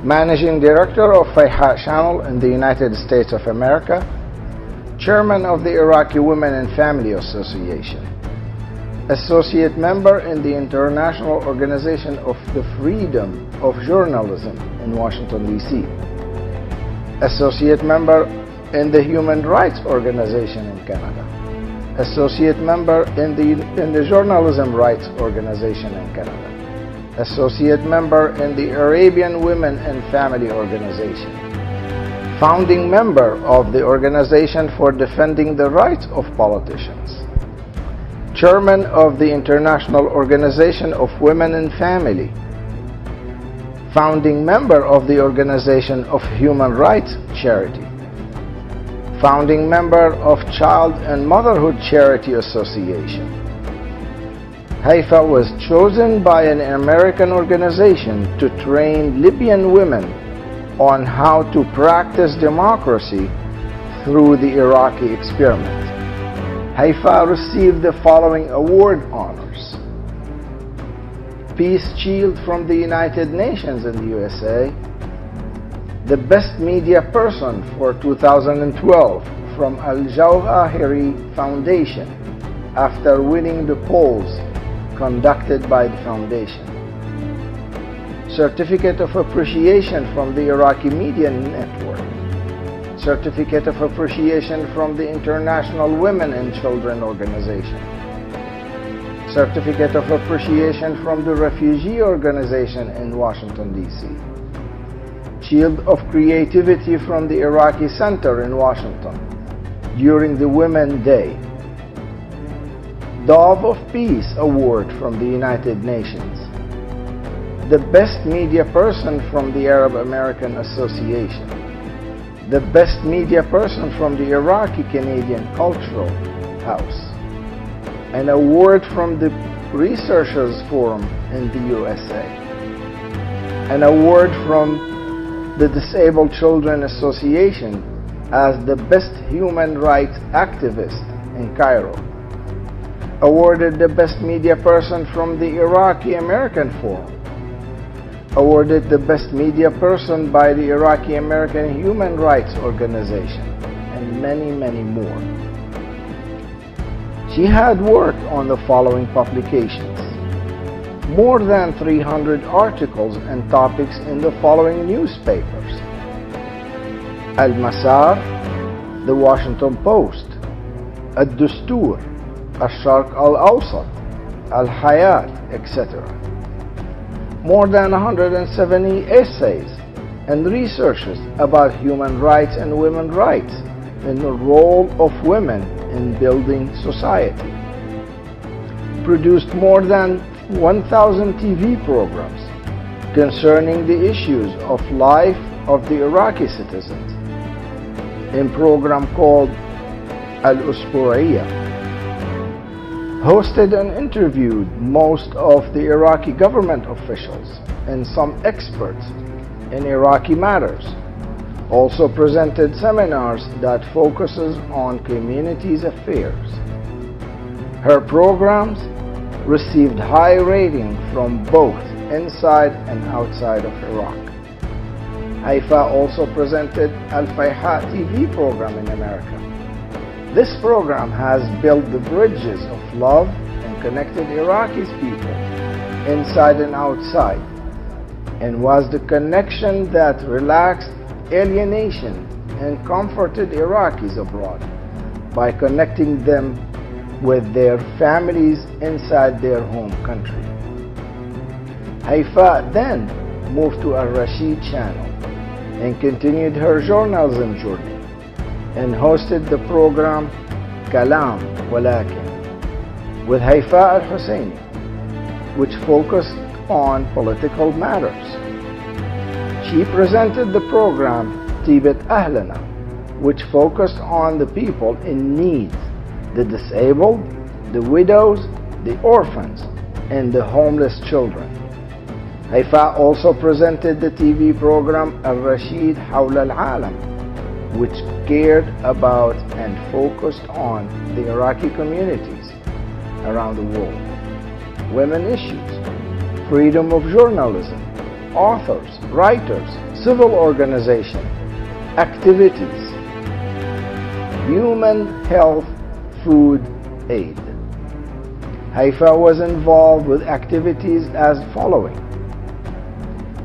Managing Director of Hbo Channel in the United States of America, Chairman of the Iraqi Women and Family Association, Associate Member in the International Organization of the Freedom of Journalism in Washington, D.C., Associate Member in the Human Rights Organization in Canada, Associate Member in the Journalism Rights Organization in Canada, Associate Member in the Arabian Women and Family Organization, Founding Member of the Organization for Defending the Rights of Politicians, Chairman of the International Organization of Women and Family, Founding Member of the Organization of Human Rights Charity, Founding Member of Child and Motherhood Charity Association. Haifa was chosen by an American organization to train Libyan women on how to practice democracy through the Iraqi experiment. Haifa received the following award honors: Peace Shield from the United Nations in the USA, the Best Media Person for 2012 from Al Jawahiri Foundation after winning the polls conducted by the foundation, Certificate of Appreciation from the Iraqi Media Network, Certificate of Appreciation from the International Women and Children Organization, Certificate of Appreciation from the Refugee Organization in Washington, D.C., Shield of Creativity from the Iraqi Center in Washington during the Women's Day, Dove of Peace Award from the United Nations, the Best Media Person from the Arab American Association, the Best Media Person from the Iraqi Canadian Cultural House, an award from the Researchers Forum in the USA, an award from the Disabled Children Association as the Best Human Rights Activist in Cairo, awarded the Best Media Person from the Iraqi American Forum, awarded the Best Media Person by the Iraqi American Human Rights Organization, and many, many more. She had worked on the following publications: more than 300 articles and topics in the following newspapers: Al-Masar, The Washington Post, Ad-Dustur, Al-Sharq Al-Awsat, Al-Hayat, etc. More than 170 essays and researches about human rights and women's rights and the role of women in building society. Produced more than 1,000 TV programs concerning the issues of life of the Iraqi citizens in a program called Al-Usbu'iyya. Hosted and interviewed most of the Iraqi government officials and some experts in Iraqi matters. Also presented seminars that focuses on communities affairs. Her programs received high rating from both inside and outside of Iraq. Haifa also presented Al-Fayha TV program in America. This program has built the bridges of love and connected Iraqi people inside and outside, and was the connection that relaxed alienation and comforted Iraqis abroad by connecting them with their families inside their home country. Haifa then moved to Al-Rashid channel and continued her journalism journey and hosted the program Kalam Walakin with Haifaء الحسيني, which focused on political matters. She presented the program Tibet Ahlana, which focused on the people in need, the disabled, the widows, the orphans, and the homeless children. Haifa also presented the TV program Al-Rashid Hawla Al-Alam, which cared about and focused on the Iraqi communities around the world, women issues, freedom of journalism, authors, writers, civil organization, activities, human health, food aid. Haifa was involved with activities as following: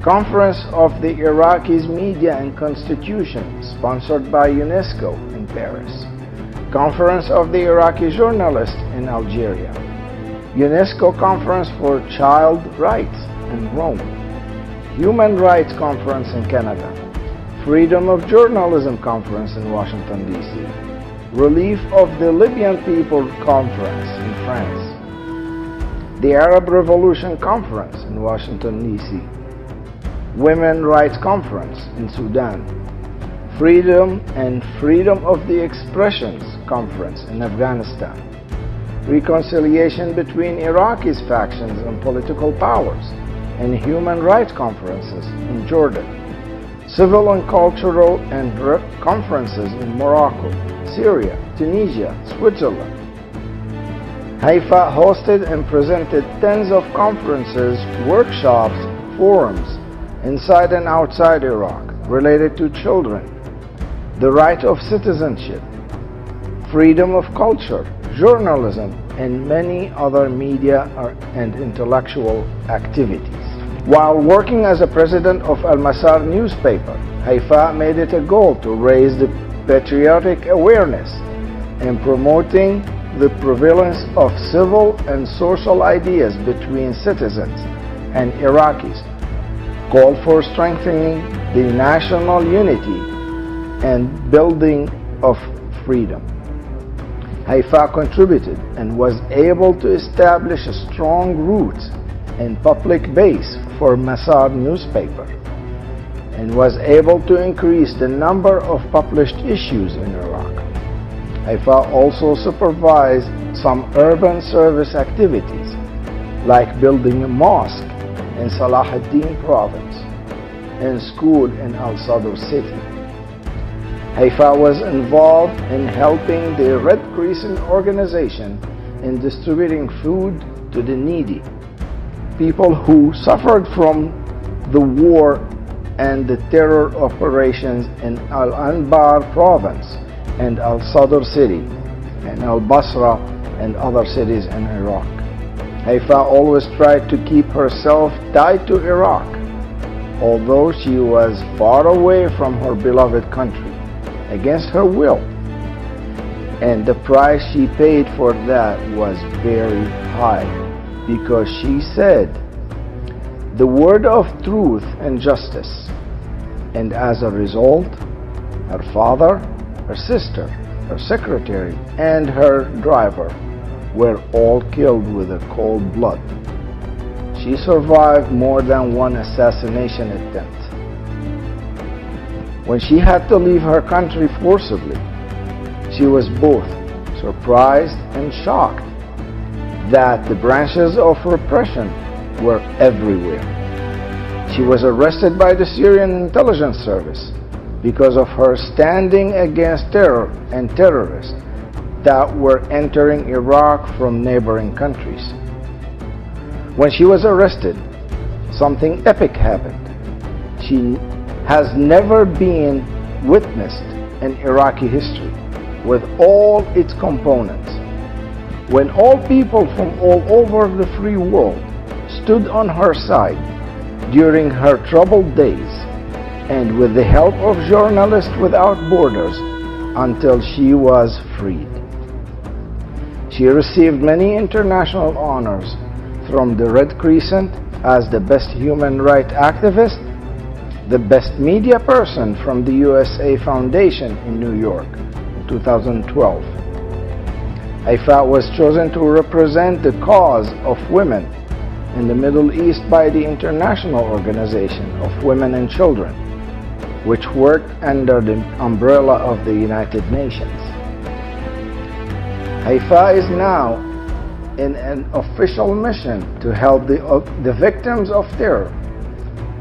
Conference of the Iraqis Media and Constitution, sponsored by UNESCO in Paris. Conference of the Iraqi Journalists in Algeria. UNESCO Conference for Child Rights in Rome. Human Rights Conference in Canada. Freedom of Journalism Conference in Washington, D.C. Relief of the Libyan People Conference in France. The Arab Revolution Conference in Washington, D.C. Women's Rights Conference in Sudan. Freedom and Freedom of the Expressions Conference in Afghanistan. Reconciliation between Iraqis factions and political powers and human rights conferences in Jordan. Civil and cultural and conferences in Morocco, Syria, Tunisia, Switzerland. Haifa hosted and presented tens of conferences, workshops, forums inside and outside Iraq related to children, the right of citizenship, freedom of culture, journalism, and many other media and intellectual activities. While working as a president of Al-Masar newspaper, Haifa made it a goal to raise the patriotic awareness and promoting the prevalence of civil and social ideas between citizens and Iraqis, called for strengthening the national unity and building of freedom. Haifa contributed and was able to establish a strong roots and public base for Masar newspaper, and was able to increase the number of published issues in Iraq. Haifa also supervised some urban service activities, like building a mosque in Salah ad-Din province and school in Al-Sadr city. Haifa was involved in helping the Red Crescent organization in distributing food to the needy, people who suffered from the war and the terror operations in Al-Anbar province and Al-Sadr city and Al-Basra and other cities in Iraq. Haifa always tried to keep herself tied to Iraq, although she was far away from her beloved country against her will, and the price she paid for that was very high, because she said the word of truth and justice, and as a result, her father, her sister, her secretary, and her driver were all killed with a cold blood. She survived more than one assassination attempt. When she had to leave her country forcibly, she was both surprised and shocked that the branches of repression were everywhere. She was arrested by the Syrian intelligence service because of her standing against terror and terrorists that were entering Iraq from neighboring countries. When she was arrested, something epic happened. She has never been witnessed in Iraqi history with all its components. When all people from all over the free world stood on her side during her troubled days, and with the help of Journalists Without Borders until she was freed. She received many international honors from the Red Crescent as the best human rights activist, the best media person from the USA Foundation in New York in 2012. Haifa was chosen to represent the cause of women in the Middle East by the International Organization of Women and Children, which worked under the umbrella of the United Nations. Haifa is now in an official mission to help the victims of terror,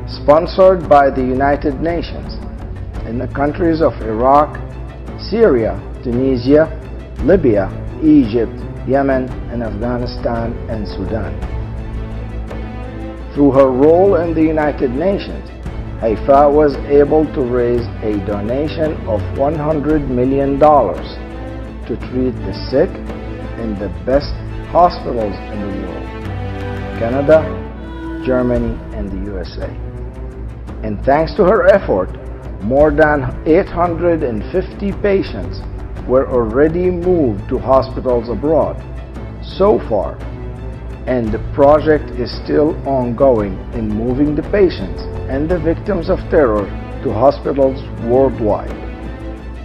sponsored by the United Nations, in the countries of Iraq, Syria, Tunisia, Libya, Egypt, Yemen, and Afghanistan and Sudan. Through her role in the United Nations, Haifa was able to raise a donation of $100 million to treat the sick in the best hospitals in the world: Canada, Germany, and the USA. And thanks to her effort, more than 850 patients were already moved to hospitals abroad so far, and the project is still ongoing in moving the patients and the victims of terror to hospitals worldwide.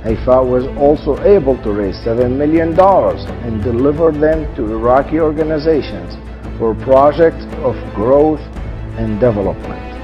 Haifa was also able to raise $7 million and deliver them to Iraqi organizations for projects of growth and development.